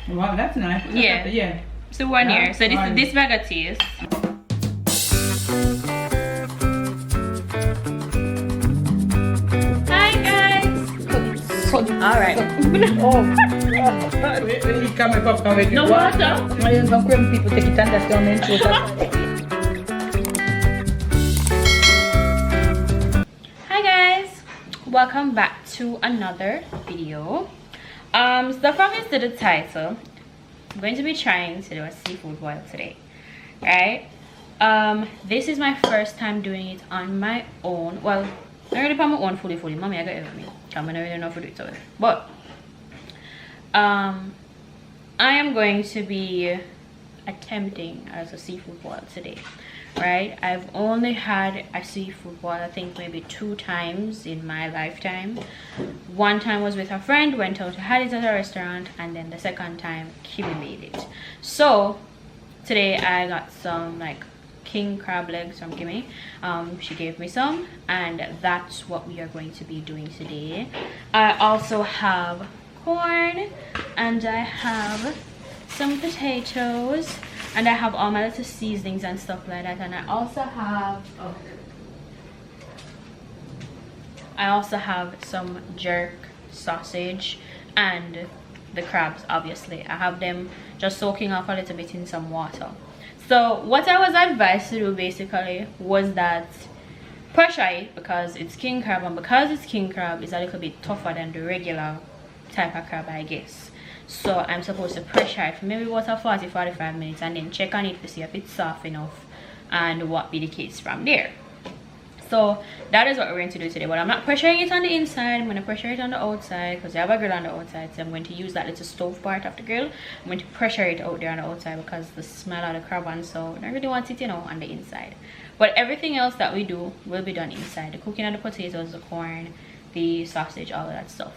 Wow, that's nice. Yeah. Yeah. So 1 year. Yeah, So fine. this bag of tea is. Hi guys. All right. Oh, he come and pop with No water. I don't know when people take it and that's down into it. Hi guys, welcome back to another video. So from to the title, I'm going to be trying to do a seafood boil today, right? This is my first time doing it on my own. Well, I already on my own fully. Mommy, I got it with me. I'm not really know if to do it already. But I am going to be attempting as a seafood boil today, right? I've only had a seafood boil I think maybe 2 times in my lifetime. One time was with a friend, went out to had it at a restaurant, and then the second time Kimmy made it. So today I got some like king crab legs from Kimmy. She gave me some, and that's what we are going to be doing today. I also have corn, and I have some potatoes, and I have all my little seasonings and stuff like that, and I also have some jerk sausage and the crabs. Obviously I have them just soaking off a little bit in some water. So what I was advised to do basically was that pressure it, because it's king crab, and because it's king crab it's a little bit tougher than the regular type of crab, I guess. So I'm supposed to pressure it for maybe about 40-45 minutes and then check on it to see if it's soft enough and what be the case from there. So that is what we're going to do today, but I'm not pressuring it on the inside. I'm going to pressure it on the outside because I have a grill on the outside, so I'm going to use that little stove part of the grill. I'm going to pressure it out there on the outside because the smell of the crab, and so I don't really want it, you know, on the inside. But everything else that we do will be done inside: the cooking of the potatoes, the corn, the sausage, all of that stuff.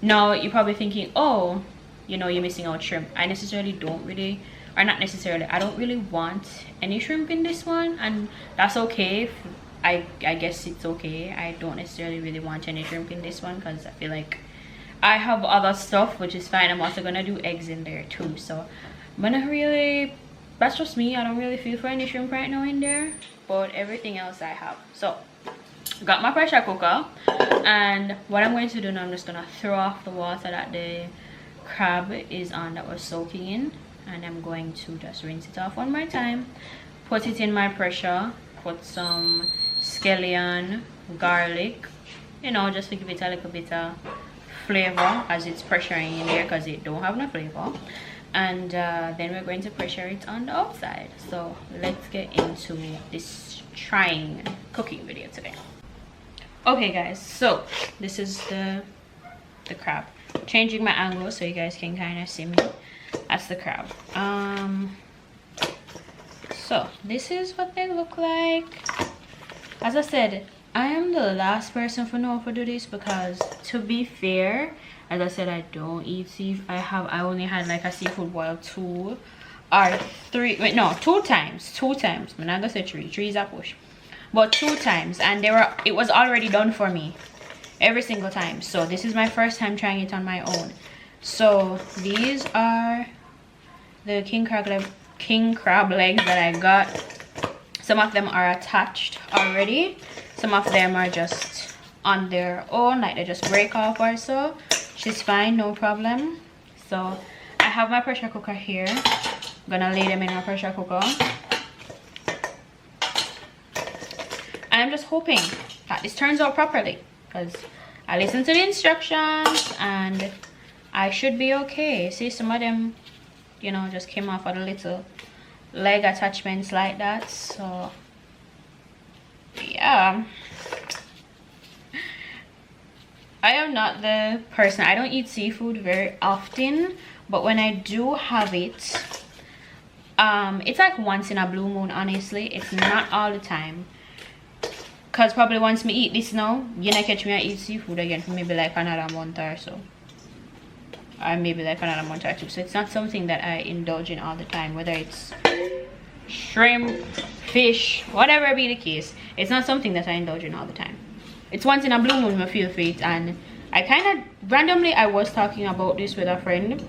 Now you're probably thinking, oh, you know, you're missing out shrimp. I necessarily don't really, or not necessarily, I don't really want any shrimp in this one, and that's okay. I guess it's okay. I don't necessarily really want any shrimp in this one because I feel like I have other stuff, which is fine. I'm also gonna do eggs in there too, so I'm gonna really, that's just me, I don't really feel for any shrimp right now in there, but everything else I have. So got my pressure cooker, and what I'm going to do now, I'm just gonna throw off the water that the crab is on that was soaking in, and I'm going to just rinse it off one more time, put it in my pressure, put some scallion, garlic, you know, just to give it a little bit of flavor as it's pressuring in there because it don't have no flavor. And then we're going to pressure it on the outside. So let's get into this trying cooking video today. Okay guys, so this is the crab. Changing my angle so you guys can kind of see me. That's the crab. So this is what they look like. As I said, I am the last person for know to do this because, to be fair, as I said, I don't eat seafood. I only had like a seafood boil 2 or 3, wait, no, 2 times. I'm not gonna say 3 is a push, but 2 times, and it was already done for me every single time. So this is my first time trying it on my own. So these are the king crab legs that I got. Some of them are attached already, some of them are just on their own, like they just break off or so, which is fine, no problem. So I have my pressure cooker here. I'm gonna lay them in my pressure cooker, and I'm just hoping that this turns out properly because I listened to the instructions and I should be okay. See, some of them, you know, just came off of the little leg attachments like that. So yeah, I am not the person, I don't eat seafood very often, but when I do have it, it's like once in a blue moon. Honestly, it's not all the time, because probably once me eat this now, you know, catch me I eat seafood again for maybe like another month or so, or maybe like another month or 2. So it's not something that I indulge in all the time, whether it's shrimp, fish, whatever be the case. It's not something that I indulge in all the time. It's once in a blue moon I feel for it. And I kind of randomly, I was talking about this with a friend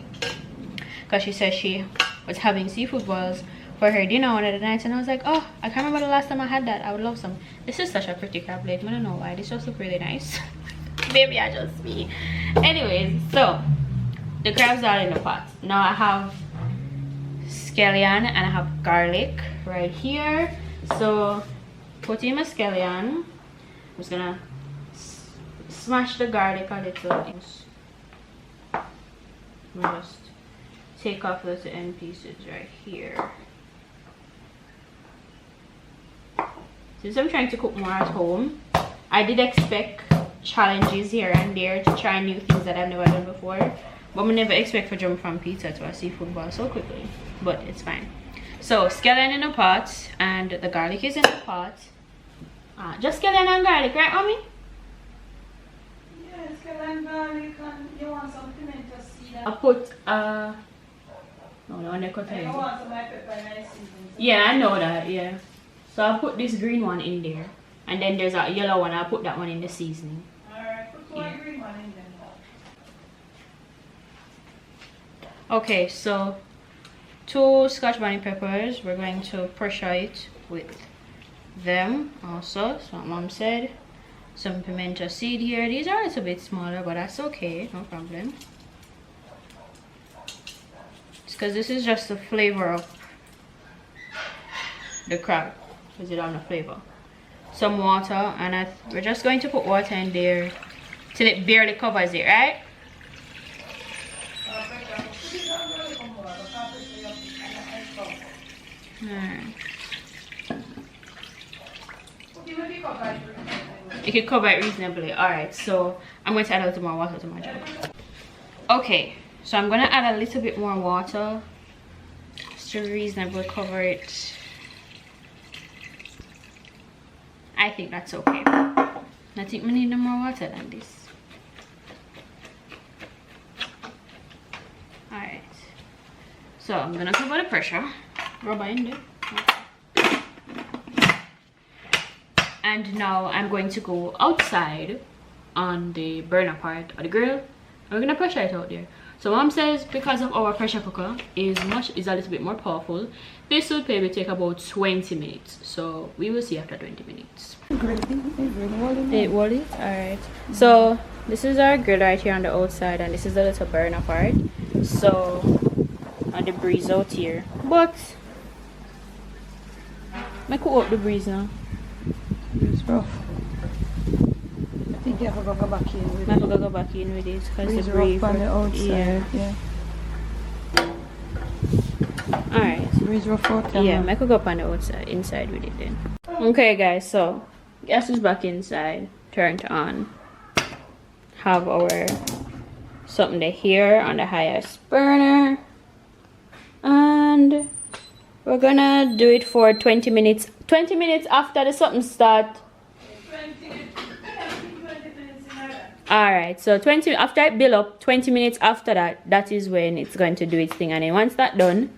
because she said she was having seafood boils for her dinner one of the nights, and I was like, oh, I can't remember the last time I had that. I would love some. This is such a pretty crab leg. I don't know why. This just look really nice. Maybe I just me. Anyways, so the crabs are in the pot. Now I have scallion and I have garlic right here. So put in my scallion. I'm just gonna smash the garlic a little. Just take off those end pieces right here. Since I'm trying to cook more at home, I did expect challenges here and there to try new things that I've never done before, but I never expect to jump from pizza to a seafood bowl so quickly, but it's fine. So scallion in a pot and the garlic is in the pot. Just scallion and garlic, right, mommy? Yeah, scallion, garlic, and you want some pimento seed. I put no, they cut I want some pepper and I season. Yeah, I know that. Yeah, so I put this green one in there, and then there's a yellow one. I put that one in the seasoning. Alright, put one green one in there. Okay, so 2 Scotch bonnet peppers. We're going to pressure it with them also. So what mom said. Some pimento seed here. These are a little bit smaller, but that's okay, no problem. It's because this is just the flavor of the crab, because it don't have flavor. Some water, and we're just going to put water in there till it barely covers it, right? You can cover it reasonably. Alright, so I'm going to add a little more water to my jug. Okay, so I'm going to add a little bit more water just to reasonably cover it. I think that's okay. I think we need no more water than this. Alright, so I'm going to cover the pressure. Rubber in there. And now I'm going to go outside on the burner part of the grill. And we're gonna pressure it out there. So mom says because of our pressure cooker is a little bit more powerful, this would maybe take about 20 minutes. So we will see after 20 minutes. It will it? Alright. So this is our grill right here on the outside, and this is the little burner part. So and the breeze out here. But I cook up the breeze now. It's rough. I think you have to go back in with it. I have to go back in with it because the breeze rough on the outside. Yeah. Alright. Breeze rough out there. Yeah, I could go up on the outside, inside with it then. Okay guys, so gas is back inside, turned on. Have our something to here on the highest burner. And we're gonna do it for 20 minutes. 20 minutes after the something start. 20 minutes Alright, so 20 after it build up, 20 minutes after that is when it's going to do its thing. And then once that's done,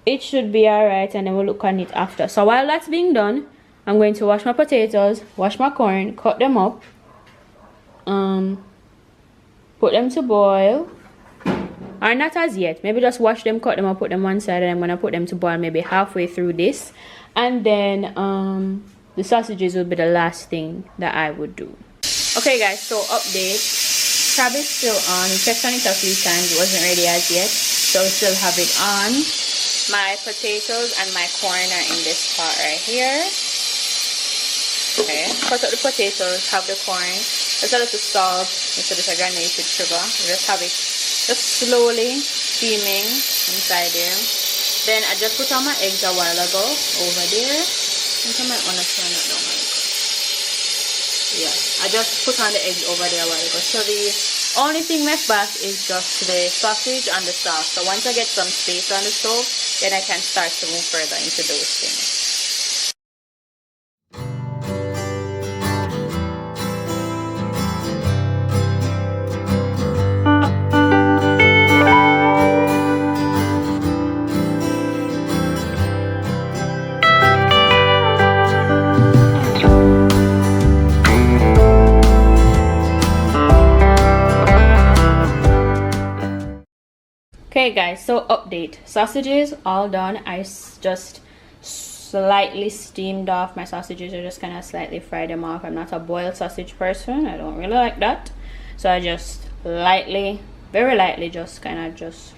it should be alright, and then we'll look on it after. So while that's being done, I'm going to wash my potatoes, wash my corn, cut them up, put them to boil. Or not as yet, maybe just wash them, cut them up, put them one side, and I'm gonna put them to boil maybe halfway through this. And then the sausages will be the last thing that I would do. Okay guys, so update. Crab is still on. We checked on it a few times, it wasn't ready as yet, so we still have it on. My potatoes and my corn are in this pot right here. Okay, cut up the potatoes, have the corn, there's a little salt, there's a little granulated sugar. Just have it just slowly steaming inside there. Then I just put on my eggs a while ago over there. I think I might want to turn it down. Yeah, I just put on the eggs over there a while ago. So the only thing left back is just the sausage and the sauce. So once I get some space on the stove, then I can start to move further into those things. Okay Okay guys, so update. Sausages all done. Just slightly steamed off my sausages. I just kind of slightly fried them off. I'm not a boiled sausage person. I don't really like that. So I just lightly, very lightly, just kind of just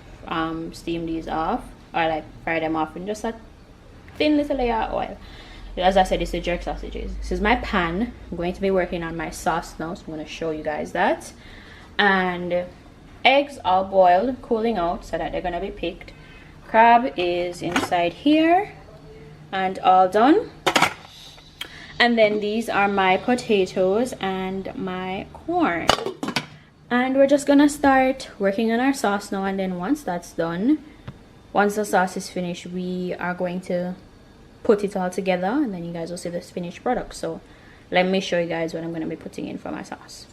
steam these off, or like fry them off in just a thin little layer of oil. As I said, it's the jerk sausages. This is my pan. I'm going to be working on my sauce now, so I'm going to show you guys that. And eggs all boiled, cooling out so that they're going to be picked. Crab is inside here and all done. And then these are my potatoes and my corn. And we're just gonna start working on our sauce now, and then once that's done, once the sauce is finished, we are going to put it all together, and then you guys will see this finished product. So let me show you guys what I'm going to be putting in for my sauce.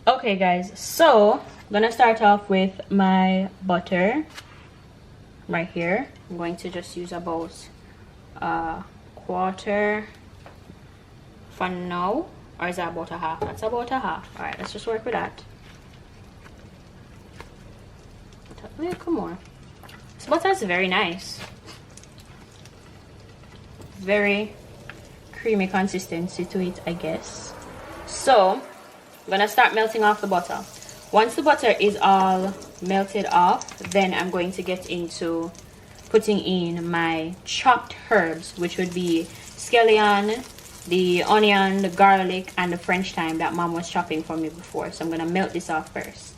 Okay guys, so I'm gonna start off with my butter right here. I'm going to just use about a quarter for now, or is that about a half? That's about a half. All right, let's just work with that. A little more. This butter is very nice, very creamy consistency to it, I guess. So I'm gonna start melting off the butter. Once the butter is all melted off, then I'm going to get into putting in my chopped herbs, which would be scallion, the onion, the garlic, and the French thyme that mom was chopping for me before. So I'm gonna melt this off first.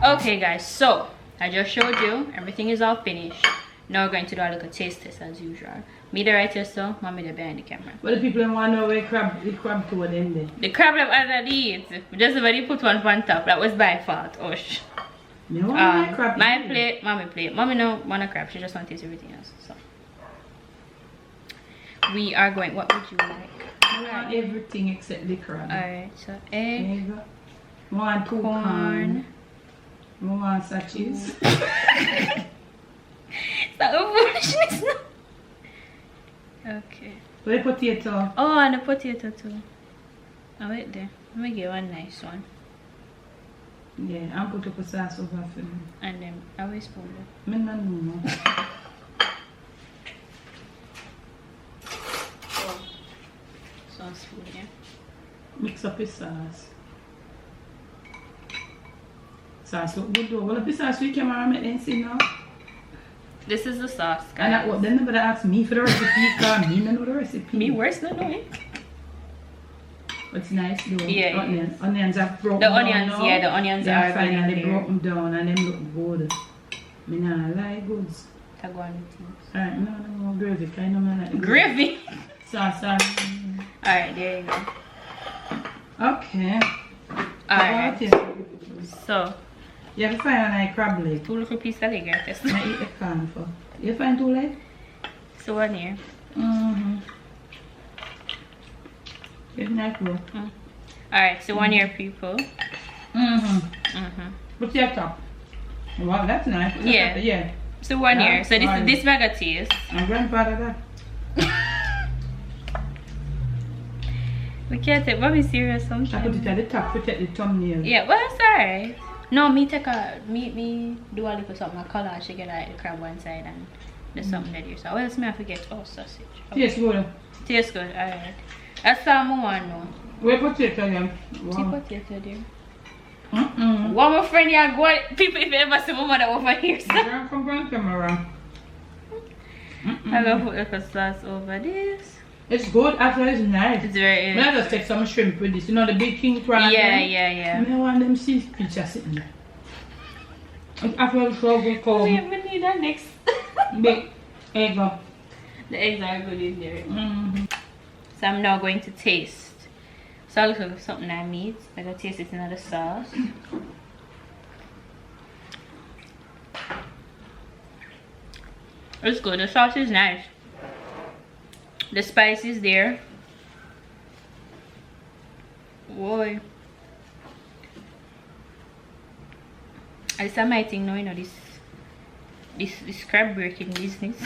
Okay guys, so I just showed you everything is all finished. Now we're going to do a little taste test as usual. Me the right here, so mommy the behind the camera. Well, the people want to know where the crab to an end. The crab that I eat. Just already put one on top. That was by fault. Oh sh. No, my plate, mommy plate. Mommy no want a crab. She just want to taste everything else. So we are going. What would you like? I want everything except the crab. Alright, so egg, want corn. I want sachets. That foolishness. Okay. The potato. Oh, and the potato too. Oh, wait there. Let me get one nice one. Yeah, I'll put up a sauce over for me. And then I will spoon it. Me no know. Oh. So spoon here. Mix up the sauce. Sauce look good though. Well, if the sauce we camera make them see now. This is the sauce, guys. And that what then nobody ask me for the recipe because me no know the recipe. Me worse than knowing. It's nice though. Yeah, Onions. Onions are broken The down onions, now. yeah, the onions They are fine good and in they there. broken down and them look good. Me nah like goods. Go on with things. Alright, no gravy. Kind of man like the Gravy. sauce. Alright, there you go. Okay. Alright. So, You have to find a nice crab leg. 2 little pieces of leg right I eat the can for. You find 2 legs? So one here. It's nice bro. Alright, so one here, people. Put your top. Wow, that's nice. Yeah. Yeah. So one Yeah, here. So this fine. this bag of taste. I'm grandfather that. We can't take mommy serious I put it sometimes. at the top, protect the thumbnail. Yeah, well it's alright. No, me take a me do a little something, a collage to get like the crab one side and there's something that you saw. Well it's me I forget. Oh, sausage. Oh. Yes, good. Tastes good, alright. That's all I want now. Where potato again? See Wow. potato there. Mm-mm. One more friend here, go people if you ever see my mother over here. So. Grand from grand camera. I'm gonna put the sauce over this. It's good, actually it's nice. It's very May I just take some shrimp with this, you know the big king prawn? Yeah, them? yeah. I want them see picture sitting there. It's actually so good We cold. need that next. Big egg. The eggs are good in there. Mm-hmm. So I'm now going to taste. So I look like something I made. I'm gonna taste it in the sauce. It's good. The sauce is nice. The spice is there. Boy. I saw my thing now, you know, this crab breaking business.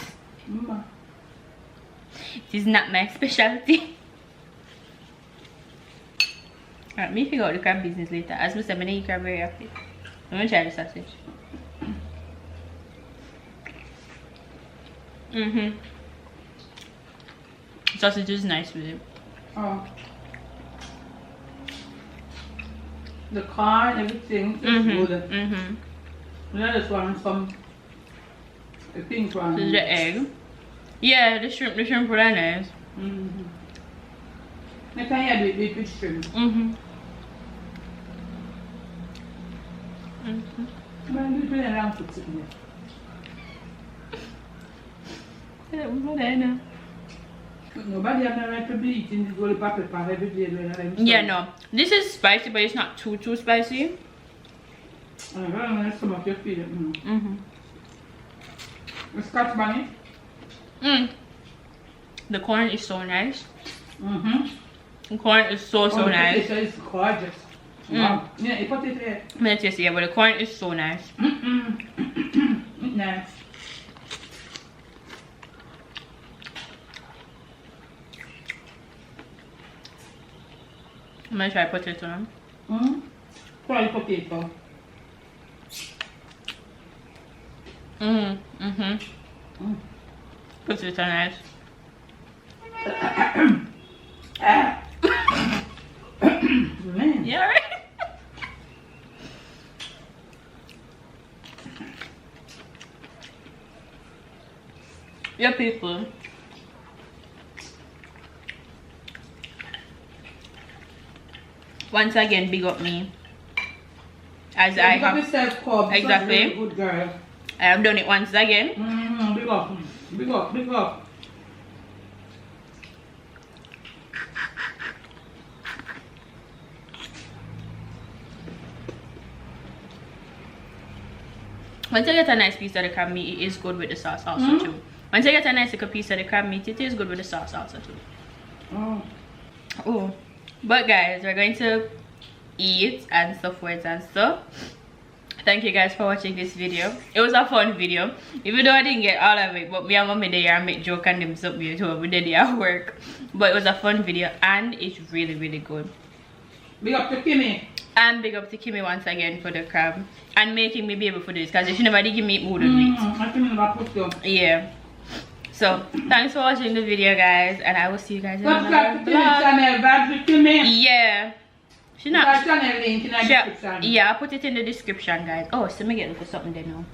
It is not my specialty. Alright, me figure out the crab business later. As I said, I eat crab very happy. I'm gonna try the sausage. Sausage is nice with it. Oh. The corn, everything is good. Yeah, this one some the pink one. This is the egg. Yeah, the shrimp were nice. Next time you do it with shrimp. But you do it around to sit there. Nobody have no right to be eating this whole pepper every day. Yeah, no. This is spicy, but it's not too spicy. I don't know, some of your feeling. The Scotch bunny. The corn is so nice. The corn is so nice. The potato is gorgeous. Wow. Yeah, the potato. I'm gonna taste it, yeah, but the corn is so nice. Nice. I'm gonna try potato now. Try the potato. Potato nice. Man. Yeah, right? Yeah, people. Once again, big up me. As I have exactly. Good girl. I have done it once again. Big up. Big up. Big up. Once I get a nice piece of the crab meat, it is good with the sauce also too. Once I get a nice little piece of the crab meat, it is good with the sauce also too. Oh, but guys, we're going to eat and stuff with and stuff. thank you guys for watching this video. It was a fun video, even though I didn't get all of it, but me and mommy there and make joke and them something too. We did it at work, but it was a fun video and it's really, really good. Big up to Kimmy. And big up to Kimmy once again for the crab and making me be able to do this, because if she never did give me, it wouldn't do it. I can never put you. Yeah. So thanks for watching the video, guys, and I will see you guys in Subscribe another to Kimmy's vlog. channel, Vibes with Kimmy. Yeah. She not. Channel link in the description. Yeah, I'll put it in the description, guys. Oh, so me get look for something there now.